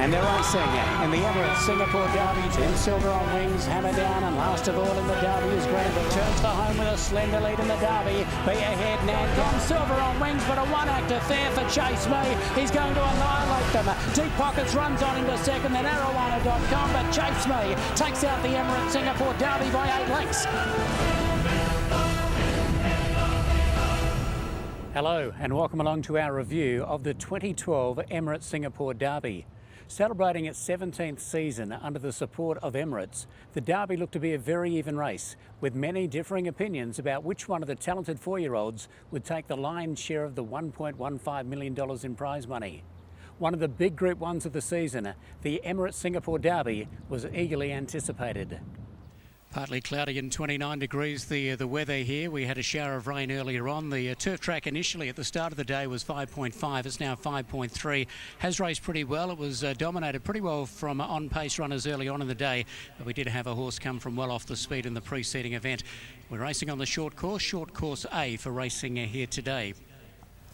And they're racing in the Emirates Singapore Derby. Tim Silver on wings, hammer down, and last of all in the Derby is Grander. Turns for home with a slender lead in the Derby. Be ahead, Nancom. Silver on wings, but a one-act affair for Chase Me. He's going to annihilate them. Deep Pockets runs on into second, then Arowana.com, but Chase Me takes out the Emirates Singapore Derby by 8 lengths. Hello and welcome along to our review of the 2012 Emirates Singapore Derby. Celebrating its 17th season under the support of Emirates, the Derby looked to be a very even race, with many differing opinions about which one of the talented 4-year-olds would take the lion's share of the $1.15 million in prize money. One of the big Group 1s of the season, the Emirates Singapore Derby, was eagerly anticipated. Partly cloudy and 29 degrees the weather here. We had a shower of rain earlier on. The turf track initially at the start of the day was 5.5. It's now 5.3. Has raced pretty well. It was dominated pretty well from on-pace runners early on in the day. But we did have a horse come from well off the speed in the preceding event. We're racing on the short course A for racing here today.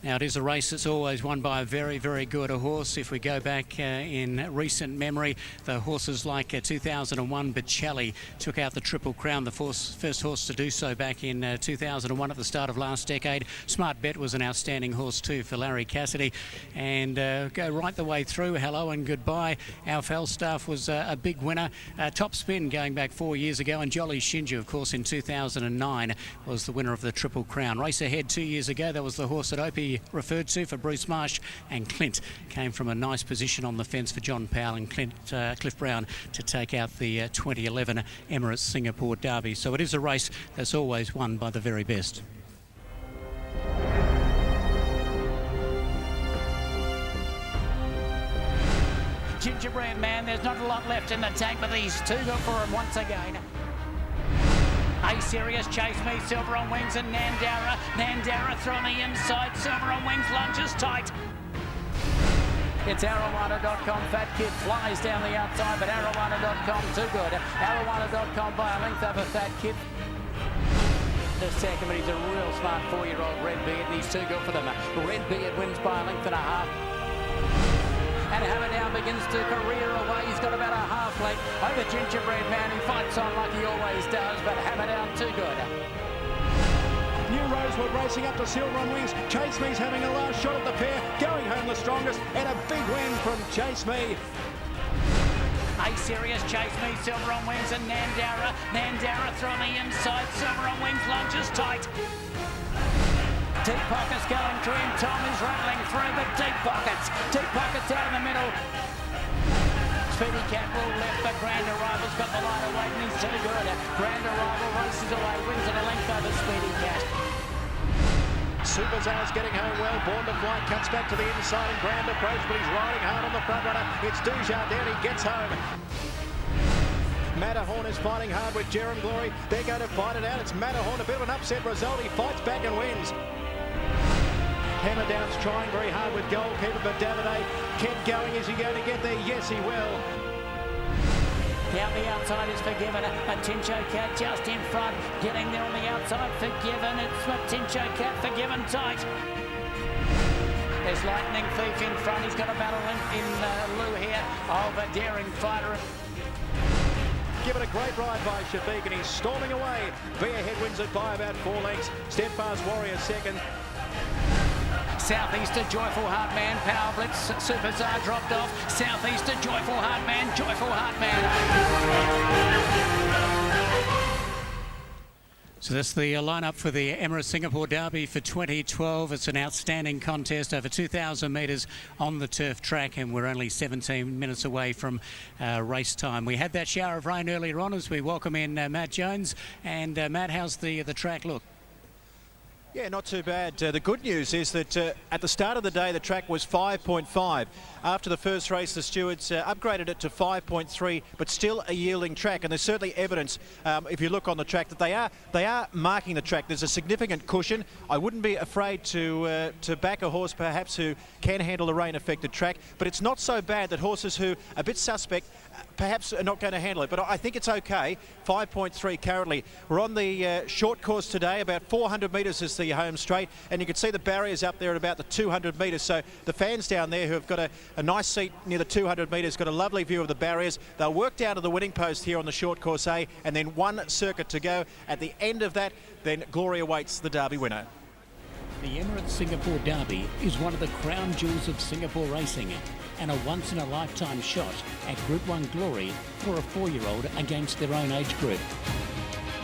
Now, it is a race that's always won by a very, very good horse. If we go back in recent memory, the horses like 2001 Bocelli took out the Triple Crown, the first horse to do so back in 2001 at the start of last decade. Smart Bet was an outstanding horse too for Larry Cassidy. And go right the way through, hello and goodbye. Our Falstaff was a big winner. Top Spin going back 4 years ago, and Jolly Shinju, of course, in 2009 was the winner of the Triple Crown. Race Ahead 2 years ago, that was the horse that Opie referred to for Bruce Marsh, and Clint came from a nice position on the fence for John Powell and Cliff Brown to take out the 2011 Emirates Singapore Derby. So it is a race that's always won by the very best. Gingerbread Man, there's not a lot left in the tank, but these two go for him once again. A-Serious, Chase Me, Silver on wings, and Nandara. Nandara throwing the inside, Silver on wings, lunges tight. It's Arowana.com, Fat Kid flies down the outside, but Arowana.com too good. Arowana.com by a length over Fat Kid. The second, but he's a real smart 4-year-old Redbeard, and he's too good for them. Redbeard wins by a length and a half. And Hammer Down begins to career away. He's got about a half length over Gingerbread Man, who fights on like he always does, but Hammer Down too good. New Rosewood racing up to Silver on wings. Chase Me's having a last shot at the pair, going home the strongest, and a big win from Chase Me. A-Serious, Chase Me, Silver on wings, and Nandara. Nandara throwing the inside, Silver on wings, lunges tight. Deep Pockets going through him, Tom is rattling through, but Deep Pockets out in the middle. Speedy Cat will left, but Grand Arrival's got the line away, and he's too good. Grand Arrival races away, wins at a length over Speedy Cat. Superzar's getting home well, Born to Fly cuts back to the inside, and Grand approach, but he's riding hard on the front runner. It's Dujardin, he gets home. Matterhorn is fighting hard with Jerem Glory. They're going to fight it out. It's Matterhorn, a bit of an upset result. He fights back and wins. Hammer Down's trying very hard with goalkeeper, but Daviday kept going. Is he going to get there? Yes, he will. Down the outside is Forgiven. Matincho Cat just in front. Getting there on the outside, Forgiven. It's Matincho Cat, Forgiven tight. There's Lightning Thief in front. He's got about a length in lieu here of a Daring Fighter. Given a great ride by Shafiq, and he's storming away. Be Ahead wins it by about 4 lengths. Steadfast Warrior second. Southeaster, Joyful Heart Man, Power Blitz, Superzar dropped off. Southeaster, Joyful Heart Man, Joyful Heart Man. So that's the lineup for the Emirates Singapore Derby for 2012. It's an outstanding contest, over 2,000 metres on the turf track, and we're only 17 minutes away from race time. We had that shower of rain earlier on as we welcome in Matt Jones. And Matt, how's the track look? Yeah, not too bad. The good news is that at the start of the day, the track was 5.5. After the first race, the stewards upgraded it to 5.3, but still a yielding track. And there's certainly evidence, if you look on the track, that they are marking the track. There's a significant cushion. I wouldn't be afraid to back a horse, perhaps, who can handle the rain-affected track. But it's not so bad that horses who are a bit suspect perhaps are not going to handle it. But I think it's okay. 5.3 currently. We're on the short course today. About 400 metres is the home straight, and you can see the barriers up there at about the 200 metres. So the fans down there who have got a nice seat near the 200 metres, got a lovely view of the barriers. They'll work down to the winning post here on the short course A, and then one circuit to go. At the end of that, then glory awaits the Derby winner. The Emirates Singapore Derby is one of the crown jewels of Singapore racing and a once-in-a-lifetime shot at Group 1 glory for a 4-year-old against their own age group.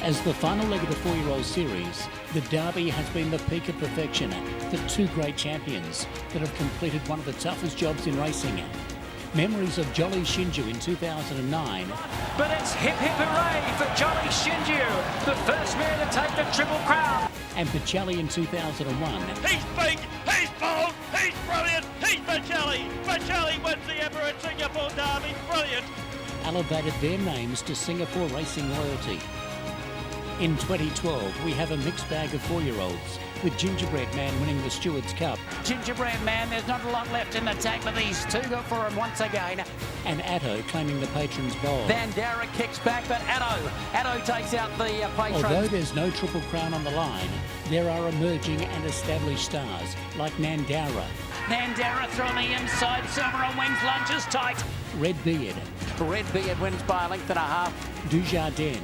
As the final leg of the 4-year-old series, the Derby has been the peak of perfection for two great champions that have completed one of the toughest jobs in racing. Memories of Jolly Shinju in 2009. But it's hip hip hooray for Jolly Shinju, the first mare to take the Triple Crown. And Baccelli in 2001. He's big, he's bold, he's brilliant, he's Baccelli. Baccelli wins the Emirates Singapore Derby, brilliant. Elevated their names to Singapore racing royalty. In 2012, we have a mixed bag of 4-year-olds, with Gingerbread Man winning the Stewards' Cup. Gingerbread Man, there's not a lot left in the tank, but these two go for him once again. And Atto claiming the Patrons' Bowl. Bandera kicks back, but Atto takes out the Patrons. Although there's no Triple Crown on the line, there are emerging and established stars like Nandara. Bandera through on the inside, Silver on wings, lunges tight. Redbeard. Redbeard wins by a length and a half. Dujardin.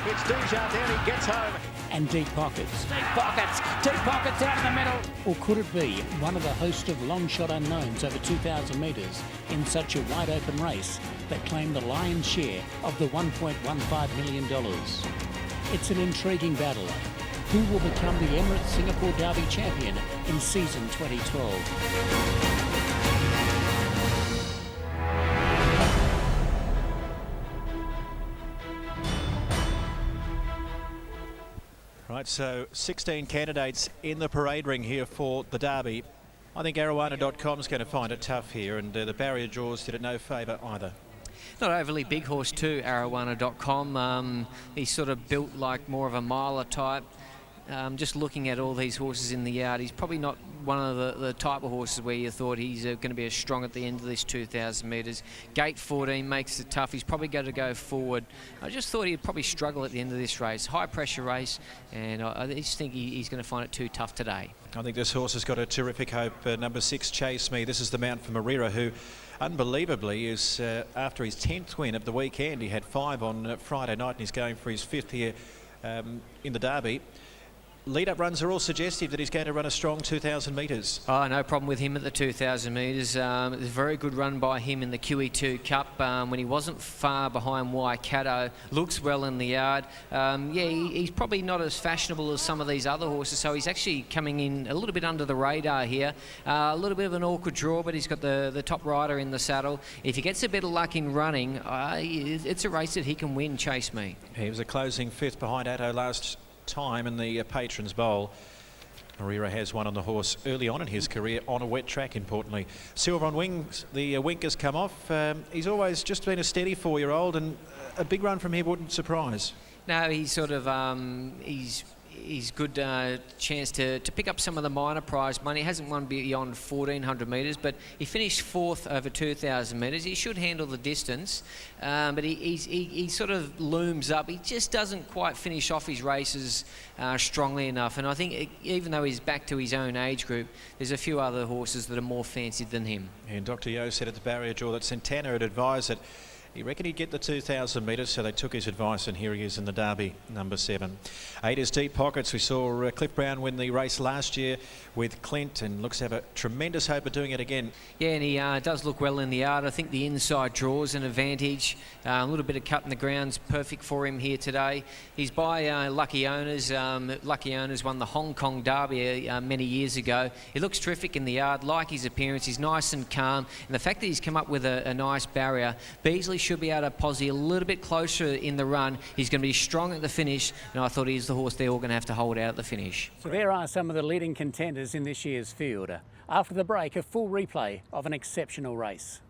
It's Dujardin, he gets home. And Deep Pockets. Deep pockets out in the middle. Or could it be one of the host of long shot unknowns over 2,000 metres in such a wide open race that claimed the lion's share of the $1.15 million? It's an intriguing battle. Who will become the Emirates Singapore Derby champion in season 2012? Right, so 16 candidates in the parade ring here for the Derby. I think Arowana.com is going to find it tough here, and the barrier draws did it no favour either. Not overly big horse too, Arowana.com. He's sort of built like more of a miler type. Just looking at all these horses in the yard, he's probably not one of the type of horses where you thought he's going to be as strong at the end of this 2,000 metres. Gate 14 makes it tough. He's probably going to go forward. I just thought he'd probably struggle at the end of this race. High pressure race, and I just think he's going to find it too tough today. I think this horse has got a terrific hope. Number 6, Chase Me. This is the mount for Marira, who unbelievably is after his 10th win of the weekend. He had 5 on Friday night, and he's going for his 5th here in the Derby. Lead-up runs are all suggestive that he's going to run a strong 2,000 metres. Oh, no problem with him at the 2,000 metres. It was a very good run by him in the QE2 Cup when he wasn't far behind Waikato. Looks well in the yard. He's probably not as fashionable as some of these other horses, so he's actually coming in a little bit under the radar here. A little bit of an awkward draw, but he's got the top rider in the saddle. If he gets a bit of luck in running, it's a race that he can win, Chase Me. He was a closing 5th behind Atto last time in the Patrons Bowl. Marira has won on the horse early on in his career on a wet track, importantly. Silver on wings, the wink has come off. He's always just been a steady 4-year-old, and a big run from here wouldn't surprise. No, he's sort of he's good chance to pick up some of the minor prize money. He hasn't won beyond 1,400 metres, but he finished 4th over 2,000 metres. He should handle the distance, but he sort of looms up. He just doesn't quite finish off his races strongly enough. And I think even though he's back to his own age group, there's a few other horses that are more fancied than him. And Dr. Yo said at the barrier draw that Santana had advised that he reckoned he'd get the 2,000 metres, so they took his advice, and here he is in the Derby, number 7. 8 is Deep Pockets. We saw Cliff Brown win the race last year with Clint, and looks to have a tremendous hope of doing it again. Yeah, and he does look well in the yard. I think the inside draws an advantage. A little bit of cut in the ground's perfect for him here today. He's by Lucky Owners. Lucky Owners won the Hong Kong Derby many years ago. He looks terrific in the yard, like his appearance. He's nice and calm, and the fact that he's come up with a nice barrier, Beasley should be able to posse a little bit closer in the run. He's going to be strong at the finish, and I thought he's the horse they're all going to have to hold out at the finish. So there are some of the leading contenders in this year's field. After the break, a full replay of an exceptional race.